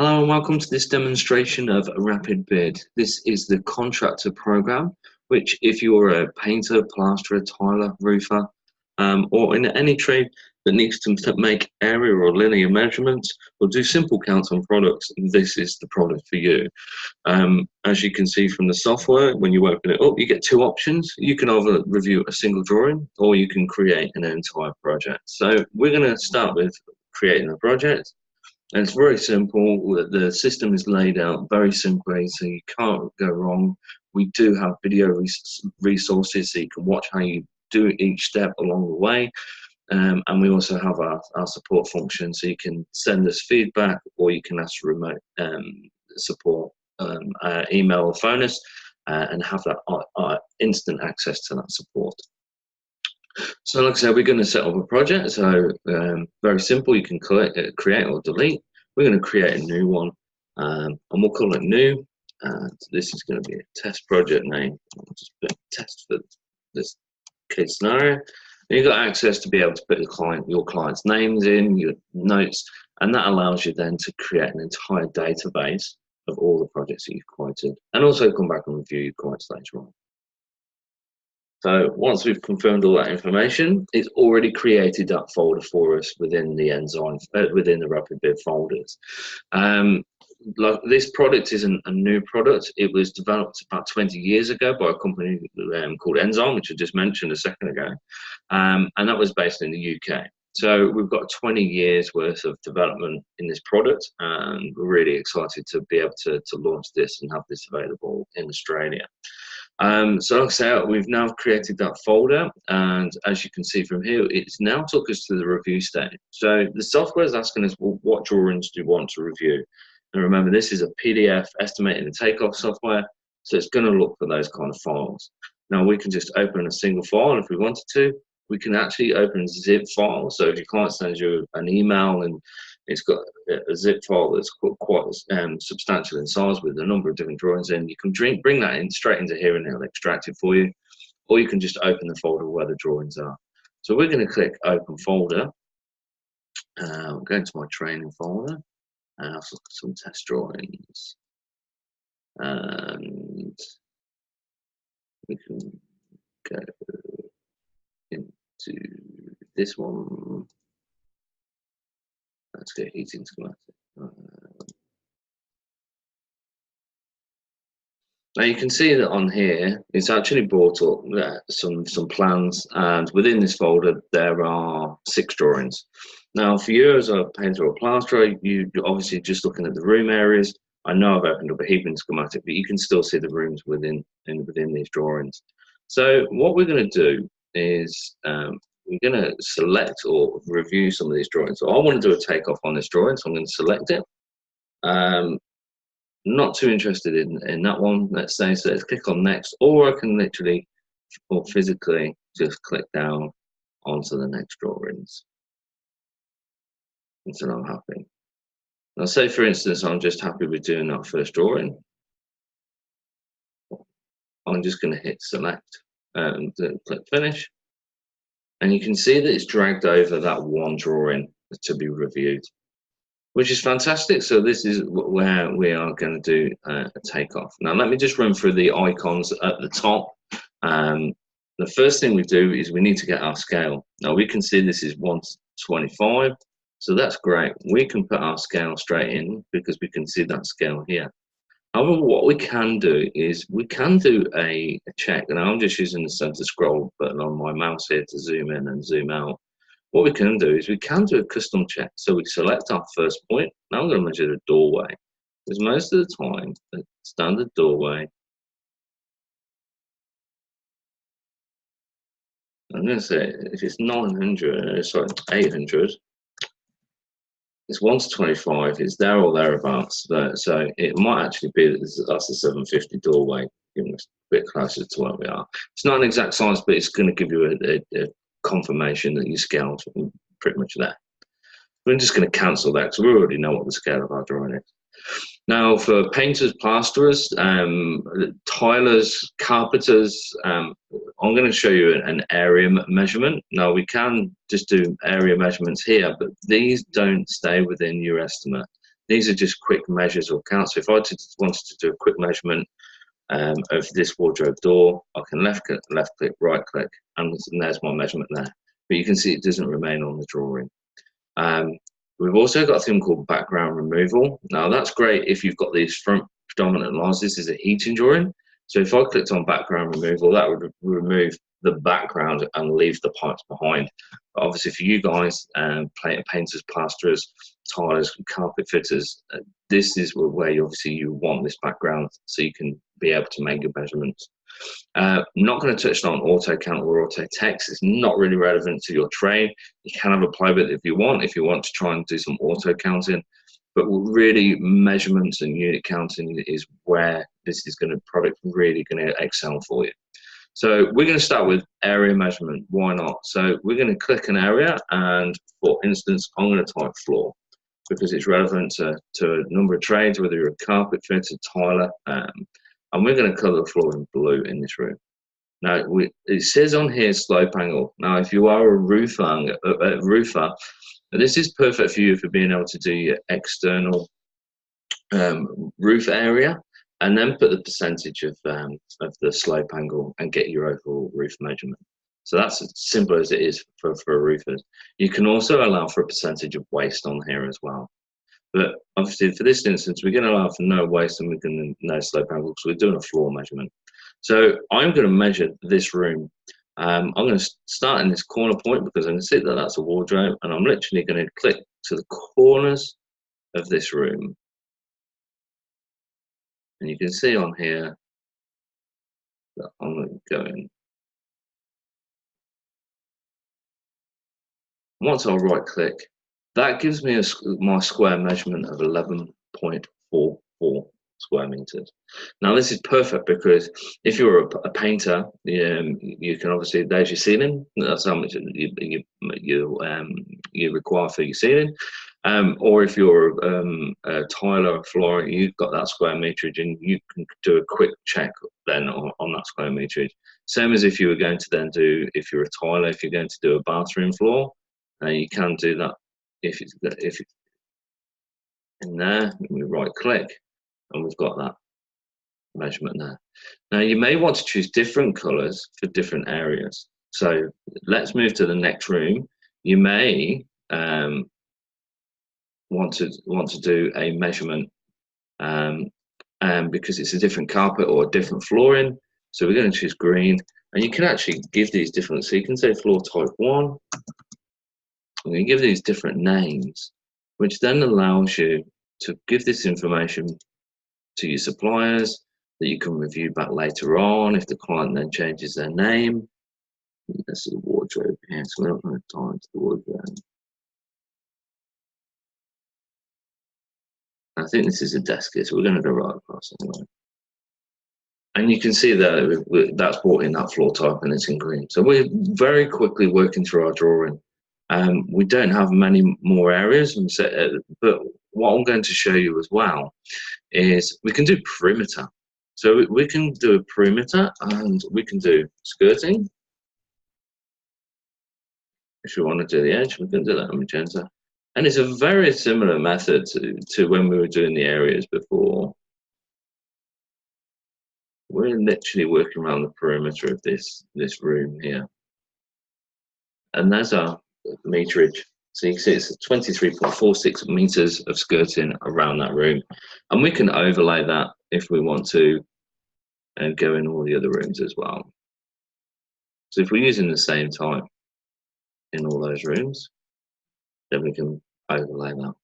Hello and welcome to this demonstration of RapidBid. This is the contractor program, which if you're a painter, plasterer, tiler, roofer, or in any trade that needs to make area or linear measurements or do simple counts on products, this is the product for you. As you can see from the software, when you open it up, you get two options. You can either review a single drawing or you can create an entire project. So we're going to start with creating a project. And it's very simple. The system is laid out very simply, so you can't go wrong. We do have video resources, so you can watch how you do each step along the way. And we also have our support function, so you can send us feedback or you can ask for remote support, email or phone us, and have that instant access to that support. So like I said, we're going to set up a project. So very simple, you can create or delete. We're going to create a new one, and we'll call it new. This is going to be a test project name. I'll just put test for this case scenario. And you've got access to be able to put your client's names in, your notes, and that allows you then to create an entire database of all the projects that you've quoted, and also come back and review your quotes later on. So once we've confirmed all that information, it's already created that folder for us within the within the RapidBid folders. Like this product isn't a new product. It was developed about 20 years ago by a company called Enzyme, which I just mentioned a second ago, and that was based in the UK. So we've got 20 years worth of development in this product, and we're really excited to be able to launch this and have this available in Australia. So like I say, we've now created that folder, and as you can see from here, it's now took us to the review stage. So the software is asking us, well, what drawings do you want to review? And remember, this is a PDF estimating and takeoff software, so it's going to look for those kind of files. Now we can just open a single file if we wanted to. We can actually open a zip file. So if your client sends you an email and it's got a zip file that's quite substantial in size with a number of different drawings in, you can bring that in straight into here and it'll extract it for you, or you can just open the folder where the drawings are. So we're going to click open folder. We'll go into my training folder and I'll look at some test drawings, and we can go into this one. Let's go heating schematic. Now you can see that on here, it's actually brought up some plans, and within this folder there are 6 drawings. Now for you as a painter or plasterer, you're obviously just looking at the room areas. I know I've opened up a heating schematic, but you can still see the rooms within these drawings. So what we're going to do is we're going to select or review some of these drawings. So I want to do a takeoff on this drawing, so I'm going to select it. Not too interested in that one, let's say, so let's click on next, or I can literally or physically just click down onto the next drawings until I'm happy. Now say for instance I'm just happy with doing that first drawing. I'm just going to hit select and click finish, and you can see that it's dragged over that one drawing to be reviewed, which is fantastic. So this is where we are going to do a takeoff. Now let me just run through the icons at the top. The first thing we do is we need to get our scale. Now we can see this is 1:25, so that's great. We can put our scale straight in because we can see that scale here. However, what we can do is we can do a check, and I'm just using the center scroll button on my mouse here to zoom in and zoom out. What we can do is we can do a custom check. So we select our first point. Now I'm going to measure the doorway, because most of the time the standard doorway, I'm going to say if it's 800, it's 1:25, it's there or thereabouts. So it might actually be that that's a 750 doorway, giving us a bit closer to where we are. It's not an exact size, but it's going to give you a confirmation that your scale's pretty much there. We're just going to cancel that because we already know what the scale of our drawing is. Now for painters, plasterers, tilers, carpenters, I'm going to show you an area measurement. Now we can just do area measurements here, but these don't stay within your estimate. These are just quick measures or counts. So if I wanted to do a quick measurement of this wardrobe door, I can left click, right click, and there's my measurement there. But you can see it doesn't remain on the drawing. We've also got a thing called background removal. Now that's great if you've got these front predominant lines. This is a heating drawing. So if I clicked on background removal, that would remove the background and leave the pipes behind. But obviously for you guys, painters, plasterers, tilers, carpet fitters, this is where you want this background so you can be able to make your measurements. I'm not going to touch on auto count or auto text. It's not really relevant to your trade. You can have a play with it if you want to try and do some auto counting. But really, measurements and unit counting is where this is product really going to excel for you. So we're going to start with area measurement. Why not? So we're going to click an area, and for instance, I'm going to type floor because it's relevant to a number of trades, whether you're a carpet fitter, tiler, and we're going to colour the floor in blue in this room. Now, it says on here slope angle. Now, if you are a roofer, this is perfect for you for being able to do your external roof area, and then put the percentage of the slope angle and get your overall roof measurement. So that's as simple as it is for roofers. You can also allow for a percentage of waste on here as well. But obviously for this instance, we're going to allow for no waste and we're going to no slope angle because we're doing a floor measurement. So I'm going to measure this room. I'm going to start in this corner point because I can see that that's a wardrobe, and I'm literally going to click to the corners of this room. And you can see on here that I'm going to go in. Once I right click, that gives me my square measurement of 11.44 square meters. Now this is perfect because if you're a painter, you can obviously, there's your ceiling. That's how much you require for your ceiling. Or if you're a tiler or flooring, you've got that square meterage, and you can do a quick check then on that square meterage. Same as if you were going to then do, if you're a tiler, if you're going to do a bathroom floor, you can do that. If it's in there, we right click, and we've got that measurement there. Now you may want to choose different colors for different areas. So let's move to the next room. You may want to do a measurement because it's a different carpet or a different flooring. So we're going to choose green, and you can actually give these different. So you can say floor type 1. And you give these different names, which then allows you to give this information to your suppliers that you can review back later on if the client then changes their name. This is a wardrobe here, so we don't have time to the wardrobe. I think this is a desk here, so we're going to go right across anyway. And you can see that that's brought in that floor type, and it's in green. So we're very quickly working through our drawing. We don't have many more areas, but what I'm going to show you as well is we can do perimeter. So we can do a perimeter, and we can do skirting. If you want to do the edge, we can do that in magenta. And it's a very similar method to when we were doing the areas before. We're literally working around the perimeter of this room here. And there's our meterage. So you can see it's 23.46 meters of skirting around that room. And we can overlay that if we want to and go in all the other rooms as well. So if we're using the same type in all those rooms, then we can overlay that.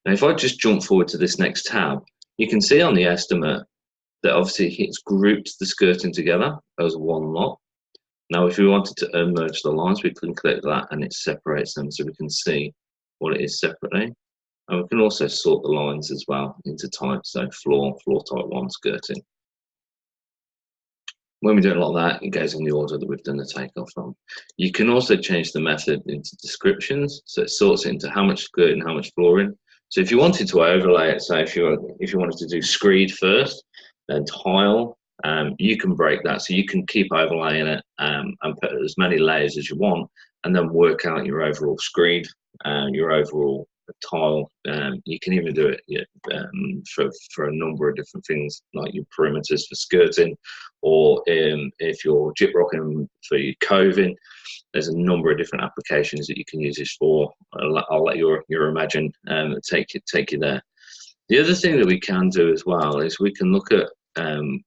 Now if I just jump forward to this next tab, you can see on the estimate that obviously it's grouped the skirting together as one lot. Now, if we wanted to merge the lines, we can click that and it separates them so we can see what it is separately. And we can also sort the lines as well into types, so floor type 1, skirting. When we do it like that, it goes in the order that we've done the takeoff from. You can also change the method into descriptions, so it sorts it into how much skirting, how much flooring. So if you wanted to overlay it, so if you wanted to do screed first, then tile, you can break that, so you can keep overlaying it and put as many layers as you want, and then work out your overall screed, your overall tile. You can even do it, for a number of different things, like your perimeters for skirting, or if you're gyprocking for your coving. There's a number of different applications that you can use this for. I'll let your imagine take you there. The other thing that we can do as well is we can look at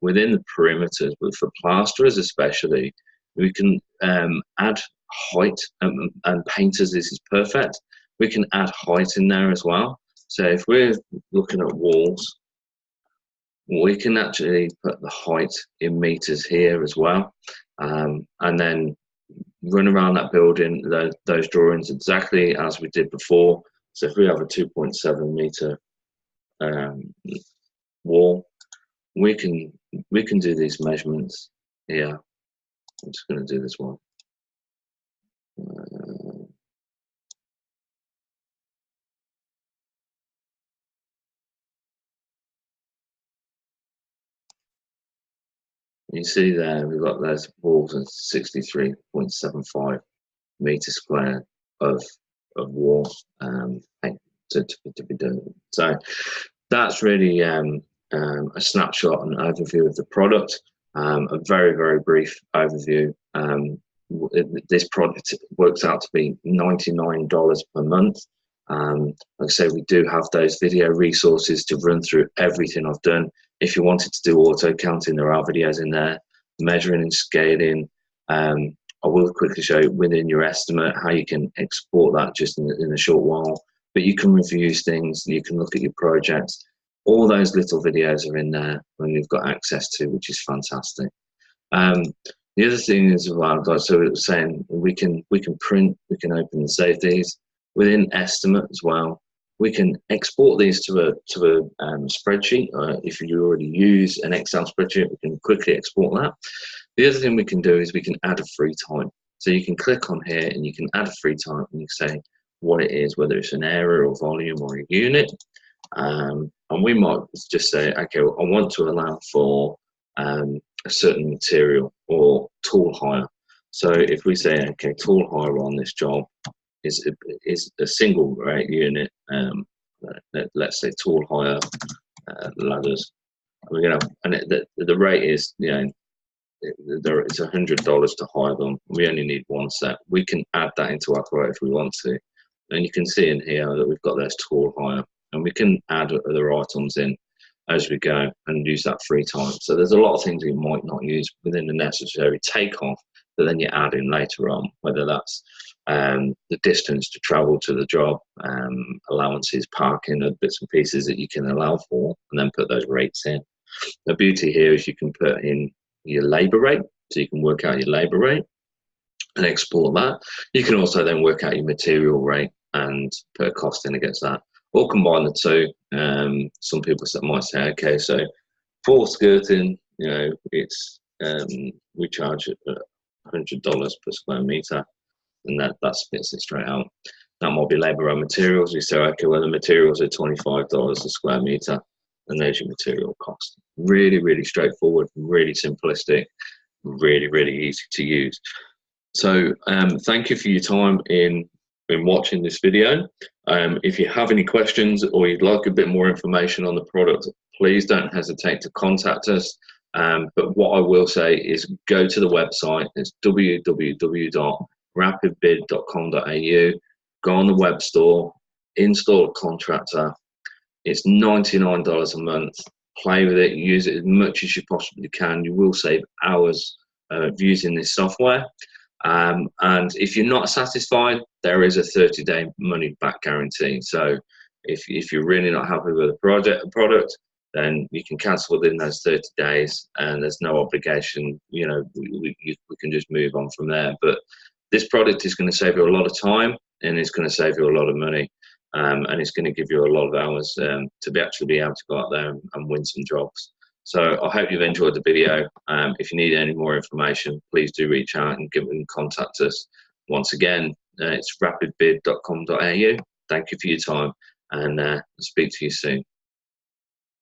within the perimeters, but for plasterers especially, we can add height, and painters, this is perfect. We can add height in there as well. So if we're looking at walls, we can actually put the height in meters here as well, and then run around that building, those drawings exactly as we did before. So if we have a 2.7 meter wall, we can do these measurements here. I'm just going to do this one. You see there, we've got those walls at 63.75 meters square of wall to be done. So that's really a snapshot and overview of the product. A very, very brief overview. This product works out to be $99 per month. Like I say, we do have those video resources to run through everything I've done. If you wanted to do auto counting, there are videos in there, measuring and scaling. I will quickly show you within your estimate how you can export that just in a short while. But you can review things, you can look at your projects. All those little videos are in there when you've got access to, which is fantastic. The other thing is, well, so it was saying, we can print, we can open and save these within estimate as well. We can export these to a spreadsheet. If you already use an Excel spreadsheet, we can quickly export that. The other thing we can do is we can add a free type. So you can click on here and you can add a free type, and you say what it is, whether it's an area or volume or a unit. And we might just say, okay, well, I want to allow for a certain material or tool hire. So if we say, okay, tool hire on this job is a single rate unit, let's say tool hire ladders, and the rate is, it's $100 to hire them. We only need one set. We can add that into our quote if we want to, and you can see in here that we've got those tool hire, and we can add other items in as we go and use that free time. So there's a lot of things you might not use within the necessary takeoff, but then you add in later on, whether that's the distance to travel to the job, allowances, parking, and bits and pieces that you can allow for, and then put those rates in. The beauty here is you can put in your labour rate, so you can work out your labour rate and export that. You can also then work out your material rate and put a cost in against that, or combine the two. Some people might say, okay, so for skirting, it's we charge $100 per square meter, and that spits it straight out. That might be labour and materials. We say, okay, well, the materials are $25 a square meter, and there's your material cost. Really, really straightforward, really simplistic, really, really easy to use. So thank you for your time in watching this video. If you have any questions or you'd like a bit more information on the product, please don't hesitate to contact us. But what I will say is go to the website. It's www.rapidbid.com.au. Go on the web store, install a contractor. It's $99 a month. Play with it, use it as much as you possibly can. You will save hours of using this software. And if you're not satisfied, there is a 30-day money back guarantee. So if you're really not happy with the product, then you can cancel within those 30 days, and there's no obligation. We can just move on from there. But this product is going to save you a lot of time, and it's going to save you a lot of money, and it's going to give you a lot of hours to actually be able to go out there and win some jobs. So I hope you've enjoyed the video. If you need any more information, please do reach out and contact us. Once again, it's rapidbid.com.au. Thank you for your time, and I'll speak to you soon.